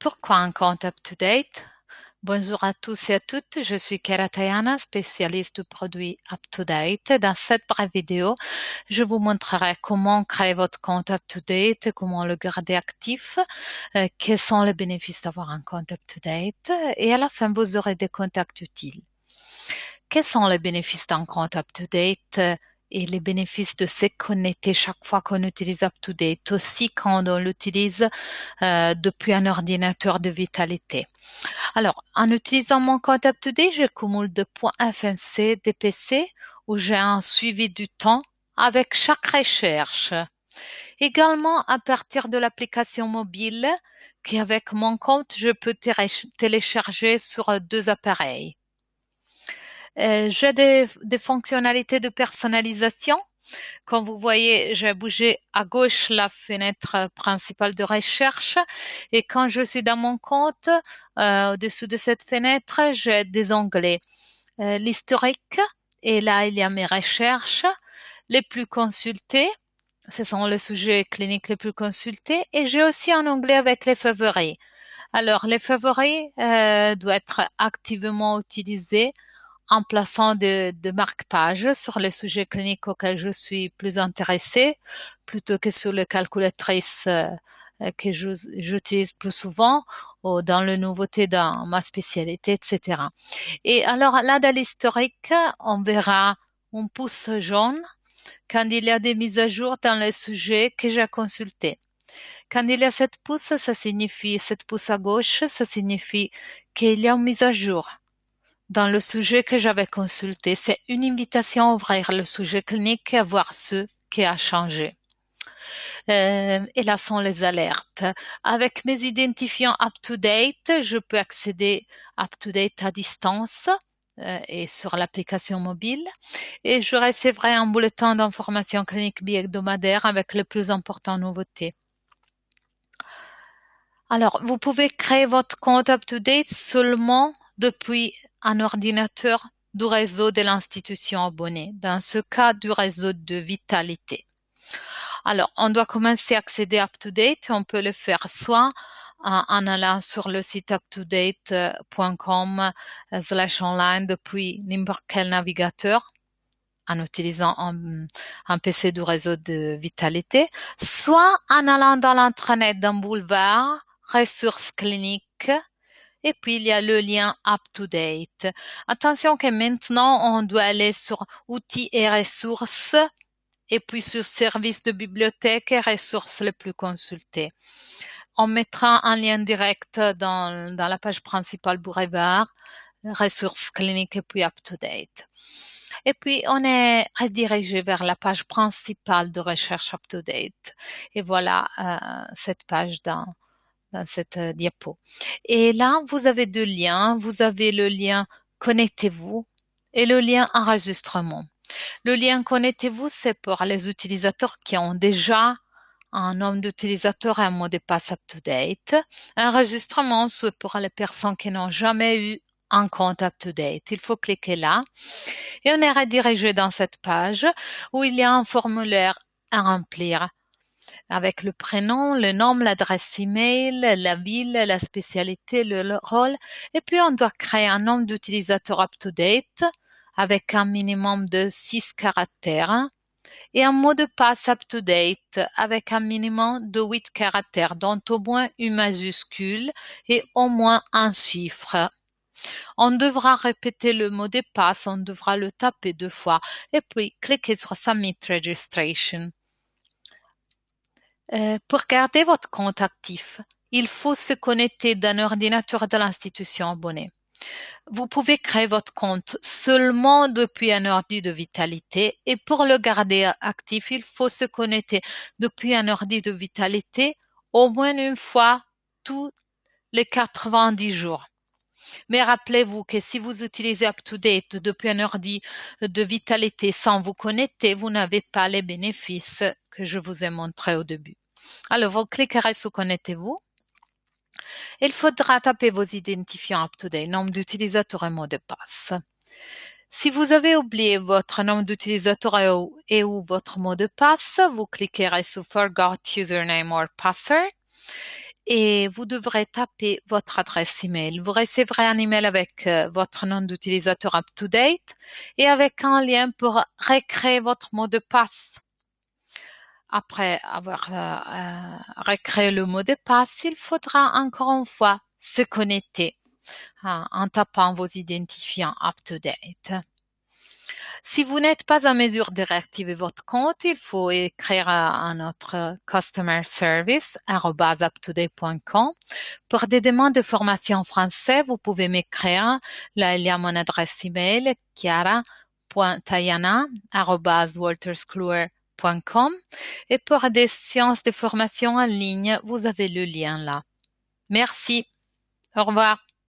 Pourquoi un compte up-to-date? Bonjour à tous et à toutes, je suis Kera Tayana, spécialiste du produit up-to-date. Dans cette brève vidéo, je vous montrerai comment créer votre compte up-to-date, comment le garder actif, quels sont les bénéfices d'avoir un compte up-to-date et à la fin, vous aurez des contacts utiles. Quels sont les bénéfices d'un compte up-to-date et les bénéfices de se connecter chaque fois qu'on utilise up-to-date, aussi quand on l'utilise depuis un ordinateur de vitalité. Alors, en utilisant mon compte up-to-date, je cumule des points FMC des PC où j'ai un suivi du temps avec chaque recherche. Également, à partir de l'application mobile, qui avec mon compte, je peux télécharger sur 2 appareils. J'ai des fonctionnalités de personnalisation. Comme vous voyez, j'ai bougé à gauche la fenêtre principale de recherche et quand je suis dans mon compte, au-dessus de cette fenêtre, j'ai des onglets. L'historique, et là, il y a mes recherches les plus consultées. Ce sont les sujets cliniques les plus consultés et j'ai aussi un onglet avec les favoris. Alors, les favoris doivent être activement utilisés en plaçant de marque-pages sur les sujets cliniques auxquels je suis plus intéressée, plutôt que sur les calculatrices que j'utilise plus souvent ou dans les nouveautés dans ma spécialité, etc. Et alors là, dans l'historique, on verra un pouce jaune quand il y a des mises à jour dans les sujets que j'ai consultés. Quand il y a cette pouce, cette pouce à gauche, ça signifie qu'il y a une mise à jour dans le sujet que j'avais consulté. C'est une invitation à ouvrir le sujet clinique et à voir ce qui a changé. Et là sont les alertes. Avec mes identifiants up-to-date, je peux accéder up-to-date à distance et sur l'application mobile. Et je recevrai un bulletin d'information clinique bi-hebdomadaire avec les plus importantes nouveautés. Alors, vous pouvez créer votre compte up-to-date seulement depuis un ordinateur du réseau de l'institution abonnée, dans ce cas du réseau de vitalité. Alors, on doit commencer à accéder à up-to-date. On peut le faire soit en allant sur le site uptodate.com/online depuis n'importe quel navigateur, en utilisant un PC du réseau de vitalité, soit en allant dans l'intranet d'un boulevard, ressources cliniques, et puis il y a le lien up-to-date. Attention que maintenant, on doit aller sur outils et ressources, et puis sur services de bibliothèque et ressources les plus consultées. On mettra un lien direct dans la page principale Boulevard, ressources cliniques et puis up-to-date. Et puis, on est redirigé vers la page principale de recherche up-to-date. Et voilà cette page dans cette diapo. Et là, vous avez 2 liens. Vous avez le lien Connectez-vous et le lien Enregistrement. Le lien Connectez-vous, c'est pour les utilisateurs qui ont déjà un nombre d'utilisateurs et un mot de passe up-to-date. Enregistrement, c'est pour les personnes qui n'ont jamais eu un compte up-to-date. Il faut cliquer là et on est redirigé dans cette page où il y a un formulaire à remplir avec le prénom, le nom, l'adresse email, la ville, la spécialité, le rôle, et puis on doit créer un nombre d'utilisateurs up-to-date avec un minimum de 6 caractères et un mot de passe up-to-date avec un minimum de 8 caractères, dont au moins une majuscule et au moins un chiffre. On devra répéter le mot de passe, on devra le taper 2 fois et puis cliquer sur Submit Registration. Pour garder votre compte actif, il faut se connecter d'un ordinateur de l'institution abonnée. Vous pouvez créer votre compte seulement depuis un ordi de vitalité et pour le garder actif, il faut se connecter depuis un ordi de vitalité au moins une fois tous les 90 jours. Mais rappelez-vous que si vous utilisez UpToDate depuis un ordi de vitalité sans vous connecter, vous n'avez pas les bénéfices que je vous ai montrés au début. Alors, vous cliquerez sur Connectez-vous. Il faudra taper vos identifiants UpToDate, nombre d'utilisateurs et mot de passe. Si vous avez oublié votre nom d'utilisateur et ou votre mot de passe, vous cliquerez sur Forgot Username or Password et vous devrez taper votre adresse email. Vous recevrez un email avec votre nom d'utilisateur UpToDate et avec un lien pour recréer votre mot de passe. Après avoir recréé le mot de passe, il faudra encore une fois se connecter en tapant vos identifiants UpToDate. Si vous n'êtes pas en mesure de réactiver votre compte, il faut écrire à notre customer service @uptoday.com. Pour des demandes de formation en français, vous pouvez m'écrire. Là, il y a mon adresse email chiara.tayana@walterskluwer.com. Et pour des séances de formation en ligne, vous avez le lien là. Merci. Au revoir.